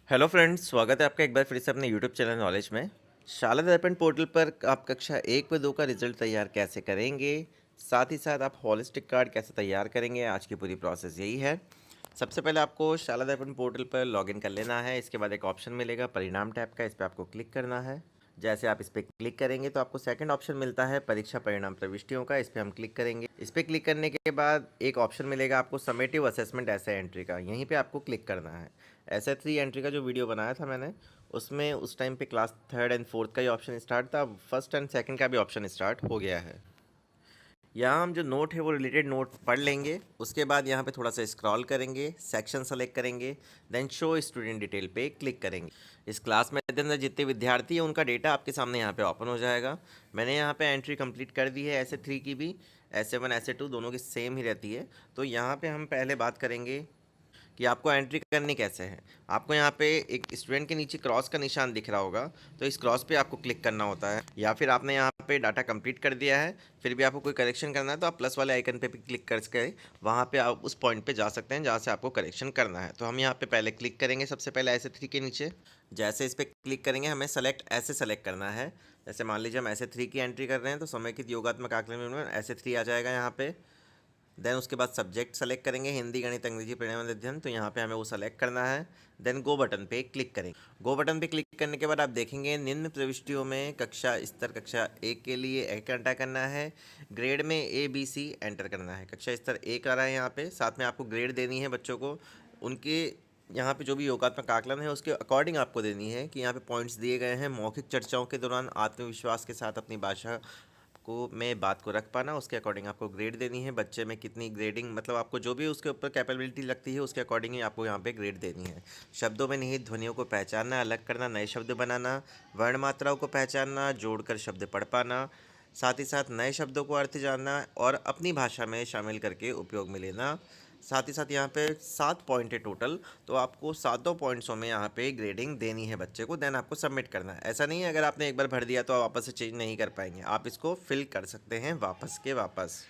Hello friends, स्वागत है आपका एक बार फिर से अपने यूट्यूब चैनल नॉलेज में। शाला दर्पण पोर्टल पर आप कक्षा 1 व 2 का रिजल्ट तैयार कैसे करेंगे, साथ ही साथ आप हॉलिस्टिक कार्ड कैसे तैयार करेंगे, आज की पूरी प्रोसेस यही है। सबसे पहले आपको शाला दर्पण पोर्टल पर लॉगिन कर लेना है। इसके बाद एक ऑप्शन मिलेगा परिणाम टैब का, इस पर आपको क्लिक करना है। जैसे आप इस पर क्लिक करेंगे तो आपको सेकंड ऑप्शन मिलता है परीक्षा परिणाम प्रविष्टियों का, इस पर हम क्लिक करेंगे। इस पर क्लिक करने के बाद एक ऑप्शन मिलेगा आपको समेटिव असेसमेंट ऐसे एंट्री का, यहीं पे आपको क्लिक करना है। ऐसे 3 एंट्री का जो वीडियो बनाया था मैंने, उसमें उस टाइम पे क्लास 3rd एंड 4th का ही ऑप्शन स्टार्ट था। अब 1st एंड 2nd का भी ऑप्शन स्टार्ट हो गया है। यहाँ हम जो नोट है वो रिलेटेड नोट पढ़ लेंगे। उसके बाद यहाँ पे थोड़ा सा स्क्रॉल करेंगे, सेक्शन सेलेक्ट करेंगे, देन शो स्टूडेंट डिटेल पे क्लिक करेंगे। इस क्लास में अंदर जितने विद्यार्थी हैं उनका डेटा आपके सामने यहाँ पे ओपन हो जाएगा। मैंने यहाँ पे एंट्री कंप्लीट कर दी है। ऐसे 3 की भी, ऐसे 1 ऐसे 2 दोनों की सेम ही रहती है। तो यहाँ पे हम पहले बात करेंगे कि आपको एंट्री करनी कैसे है। आपको यहाँ पे एक स्टूडेंट के नीचे क्रॉस का निशान दिख रहा होगा, तो इस क्रॉस पे आपको क्लिक करना होता है। या फिर आपने यहाँ पे डाटा कंप्लीट कर दिया है, फिर भी आपको कोई करेक्शन करना है तो आप प्लस वाले आइकन पे भी क्लिक करके वहाँ पे आप उस पॉइंट पे जा सकते हैं जहाँ से आपको करेक्शन करना है। तो हम यहाँ पे पहले क्लिक करेंगे सबसे पहले ऐसे 3 के नीचे। जैसे इस पर क्लिक करेंगे हमें ऐसे सेलेक्ट करना है। जैसे मान लीजिए हम ऐसे 3 की एंट्री कर रहे हैं तो समेकित योगात्मक आकलन में ऐसे 3 आ जाएगा यहाँ पे। देन उसके बाद सब्जेक्ट सेलेक्ट करेंगे, हिंदी गणित अंग्रेजी पर्यावरण अध्ययन, तो यहाँ पे हमें वो सेलेक्ट करना है। देन गो बटन पे क्लिक करेंगे। गो बटन पे क्लिक करने के बाद आप देखेंगे निम्न प्रविष्टियों में कक्षा स्तर कक्षा 1 के लिए एक एंटर करना है, ग्रेड में ABC एंटर करना है। कक्षा स्तर 1 आ रहा है यहाँ पे, साथ में आपको ग्रेड देनी है बच्चों को। उनके यहाँ पे जो भी योगात्मक आकलन है उसके अकॉर्डिंग आपको देनी है कि यहाँ पे पॉइंट्स दिए गए हैं। मौखिक चर्चाओं के दौरान आत्मविश्वास के साथ अपनी भाषा को में बात को रख पाना, उसके अकॉर्डिंग आपको ग्रेड देनी है। बच्चे में कितनी ग्रेडिंग, मतलब आपको जो भी उसके ऊपर कैपेबिलिटी लगती है उसके अकॉर्डिंग ही आपको यहाँ पे ग्रेड देनी है। शब्दों में निहित ध्वनियों को पहचानना, अलग करना, नए शब्द बनाना, वर्ण मात्राओं को पहचानना, जोड़कर शब्द पढ़ पाना, साथ ही साथ नए शब्दों को अर्थ जानना और अपनी भाषा में शामिल करके उपयोग में लेना। साथ ही साथ यहाँ पे 7 पॉइंट है टोटल, तो आपको सातों पॉइंट्सों में यहाँ पे ग्रेडिंग देनी है बच्चे को। देन आपको सबमिट करना है। ऐसा नहीं है अगर आपने एक बार भर दिया तो आप वापस से चेंज नहीं कर पाएंगे, आप इसको फिल कर सकते हैं वापस के वापस।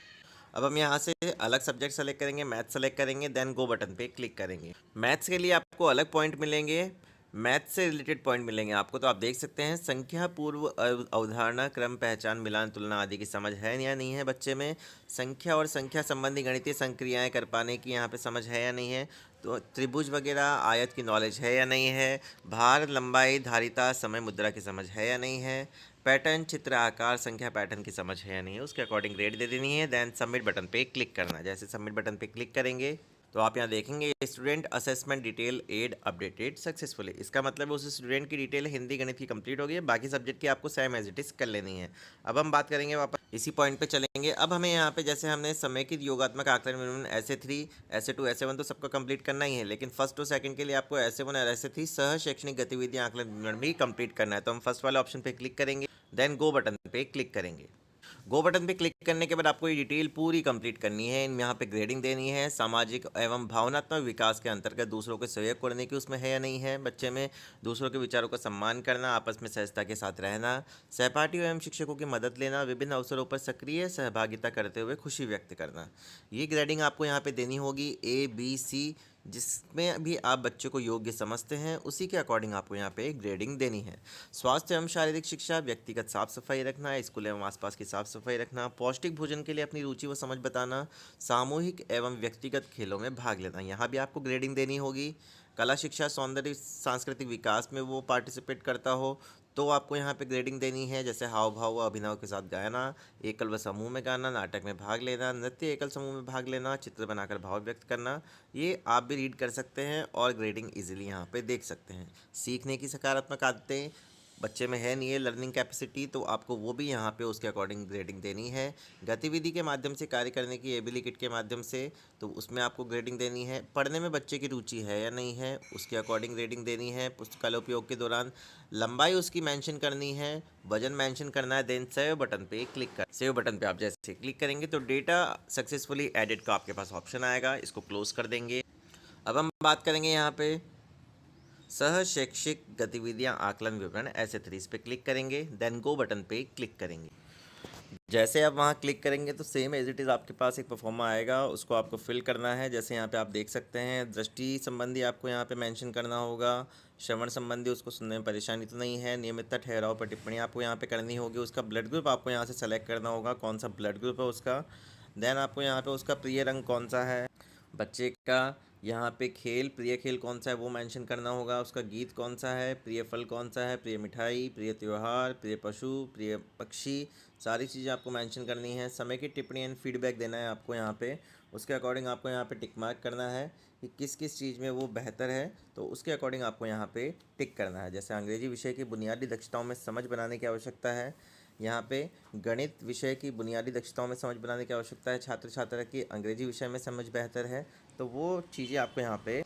अब हम यहाँ से अलग सब्जेक्ट सेलेक्ट करेंगे, मैथ सेलेक्ट करेंगे, देन गो बटन पे क्लिक करेंगे। मैथ्स के लिए आपको अलग पॉइंट मिलेंगे, मैथ से रिलेटेड पॉइंट मिलेंगे आपको। तो आप देख सकते हैं संख्या पूर्व अवधारणा क्रम पहचान मिलान तुलना आदि की समझ है या नहीं है बच्चे में। संख्या और संख्या संबंधी गणितीय संक्रियाएं कर पाने की यहाँ पे समझ है या नहीं है। तो त्रिभुज वगैरह आयत की नॉलेज है या नहीं है। भार लंबाई धारिता समय मुद्रा की समझ है या नहीं है। पैटर्न चित्र आकार संख्या पैटर्न की समझ है या नहीं है, उसके अकॉर्डिंग ग्रेड दे देनी है। देन सबमिट बटन पे क्लिक करना है। जैसे सबमिट बटन पे क्लिक करेंगे तो आप यहाँ देखेंगे student assessment detailed updated successfully. इसका मतलब उस स्टूडेंट की डिटेल हिंदी गणित की कंप्लीट हो गई है, बाकी सब्जेक्ट की आपको सेम एज इट इज कर लेनी है। अब हम बात करेंगे वापस इसी पॉइंट पे चलेंगे। अब हमें यहाँ पे जैसे हमने समेकित योगात्मक आकलन में ऐसे 3 ऐसे 2 ऐसे 1 तो सबका कंप्लीट करना ही है, लेकिन फर्स्ट और सेकंड के लिए आपको ऐसे 1 और ऐसे 3 सह शैक्षणिक गतिविधियाँ आकलन विवरण भी कंप्लीट करना है। तो हम फर्स्ट वाले ऑप्शन पे क्लिक करेंगे, देन गो बटन पे क्लिक करेंगे। गो बटन पे क्लिक करने के बाद आपको ये डिटेल पूरी कंप्लीट करनी है। यहाँ पे ग्रेडिंग देनी है। सामाजिक एवं भावनात्मक विकास के अंतर्गत दूसरों को सहयोग करने की उसमें है या नहीं है बच्चे में। दूसरों के विचारों का सम्मान करना, आपस में सहजता के साथ रहना, सहपाठियों एवं शिक्षकों की मदद लेना, विभिन्न अवसरों पर सक्रिय सहभागिता करते हुए खुशी व्यक्त करना। ये ग्रेडिंग आपको यहाँ पे देनी होगी ABC, जिसमें भी आप बच्चे को योग्य समझते हैं उसी के अकॉर्डिंग आपको यहाँ पे ग्रेडिंग देनी है। स्वास्थ्य एवं शारीरिक शिक्षा, व्यक्तिगत साफ सफाई रखना, स्कूल एवं आसपास की साफ सफाई रखना, पौष्टिक भोजन के लिए अपनी रुचि व समझ बताना, सामूहिक एवं व्यक्तिगत खेलों में भाग लेना, यहाँ भी आपको ग्रेडिंग देनी होगी। कला शिक्षा सौंदर्य सांस्कृतिक विकास में वो पार्टिसिपेट करता हो तो आपको यहाँ पे ग्रेडिंग देनी है। जैसे हाव भाव व अभिनव के साथ गाना, एकल व समूह में गाना, नाटक में भाग लेना, नृत्य एकल समूह में भाग लेना, चित्र बनाकर भाव व्यक्त करना, ये आप भी रीड कर सकते हैं और ग्रेडिंग इजीली यहाँ पे देख सकते हैं। सीखने की सकारात्मक आदतें बच्चे में है नहीं है, लर्निंग कैपेसिटी, तो आपको वो भी यहाँ पे उसके अकॉर्डिंग ग्रेडिंग देनी है। गतिविधि के माध्यम से कार्य करने की एबिली किट के माध्यम से, तो उसमें आपको ग्रेडिंग देनी है। पढ़ने में बच्चे की रुचि है या नहीं है, उसके अकॉर्डिंग ग्रेडिंग देनी है। पुस्तकालय उपयोग के दौरान लंबाई उसकी मेंशन करनी है, वजन मेंशन करना है। देन सेव बटन पे क्लिक कर, सेव बटन पे आप जैसे क्लिक करेंगे तो डेटा सक्सेसफुली एडिट का आपके पास ऑप्शन आएगा, इसको क्लोज कर देंगे। अब हम बात करेंगे यहाँ पे सह शैक्षिक गतिविधियाँ आकलन विवरण ऐसे 3 पे क्लिक करेंगे, देन गो बटन पे क्लिक करेंगे। जैसे आप वहाँ क्लिक करेंगे तो सेम एज इट इज़ आपके पास एक परफॉर्मा आएगा, उसको आपको फिल करना है। जैसे यहाँ पे आप देख सकते हैं, दृष्टि संबंधी आपको यहाँ पे मेंशन करना होगा, श्रवण संबंधी उसको सुनने में परेशानी तो नहीं है, नियमितता ठहराव पर टिप्पणी आपको यहाँ पे करनी होगी, उसका ब्लड ग्रुप आपको यहाँ से सेलेक्ट करना होगा, कौन सा ब्लड ग्रुप है उसका। देन आपको यहाँ पे उसका प्रिय रंग कौन सा है बच्चे का, यहाँ पे खेल, प्रिय खेल कौन सा है वो मेंशन करना होगा, उसका गीत कौन सा है, प्रिय फल कौन सा है, प्रिय मिठाई, प्रिय त्यौहार, प्रिय पशु, प्रिय पक्षी, सारी चीज़ें आपको मेंशन करनी है। समय की टिप्पणी एंड फीडबैक देना है आपको यहाँ पे, उसके अकॉर्डिंग आपको यहाँ पे टिक मार्क करना है कि किस किस चीज़ में वो बेहतर है, तो उसके अकॉर्डिंग आपको यहाँ पे टिक करना है। जैसे अंग्रेजी विषय की बुनियादी दक्षताओं में समझ बनाने की आवश्यकता है, यहाँ पे गणित विषय की बुनियादी दक्षताओं में समझ बनाने की आवश्यकता है, छात्र छात्रा की अंग्रेजी विषय में समझ बेहतर है, तो वो चीज़ें आपको यहाँ पे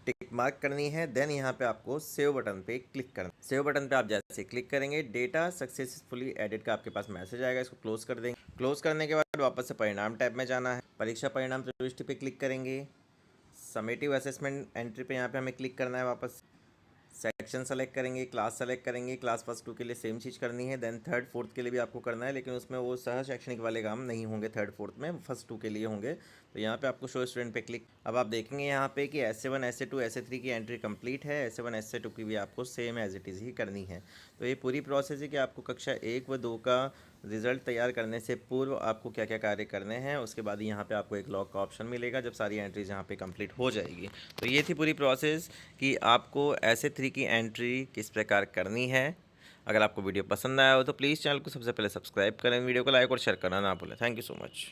टिक मार्क करनी है। देन यहाँ पे आपको सेव बटन पे क्लिक करना। सेव बटन पे आप जैसे क्लिक करेंगे, डेटा सक्सेसफुली एडिट का आपके पास मैसेज आएगा, इसको क्लोज कर देंगे। क्लोज करने के बाद वापस से परिणाम टैब में जाना है, परीक्षा परिणाम प्रविष्टि पे क्लिक करेंगे, समेटिव असेसमेंट एंट्री पे यहाँ पे हमें क्लिक करना है, वापस सेक्शन सेलेक्ट करेंगे, क्लास सेलेक्ट करेंगे, क्लास फर्स्ट टू के लिए सेम चीज़ करनी है। देन थर्ड फोर्थ के लिए भी आपको करना है, लेकिन उसमें वो सह शैक्षणिक वाले काम नहीं होंगे, थर्ड फोर्थ में फर्स्ट टू के लिए होंगे। तो यहाँ पे आपको शो स्टूडेंट पे क्लिक। अब आप देखेंगे यहाँ पे कि SA1 SA2 SA3 की एंट्री कंप्लीट है, SA1 SA2 की भी आपको सेम एज इट इज़ ही करनी है। तो ये पूरी प्रोसेस है कि आपको कक्षा 1 व 2 का रिज़ल्ट तैयार करने से पूर्व आपको क्या क्या कार्य करने हैं। उसके बाद यहाँ पे आपको एक लॉक का ऑप्शन मिलेगा जब सारी एंट्रीज यहाँ पे कंप्लीट हो जाएगी। तो ये थी पूरी प्रोसेस कि आपको SA3 की एंट्री किस प्रकार करनी है। अगर आपको वीडियो पसंद आया हो तो प्लीज़ चैनल को सबसे पहले सब्सक्राइब करें, वीडियो को लाइक और शेयर करना ना भूलें। Thank you so much.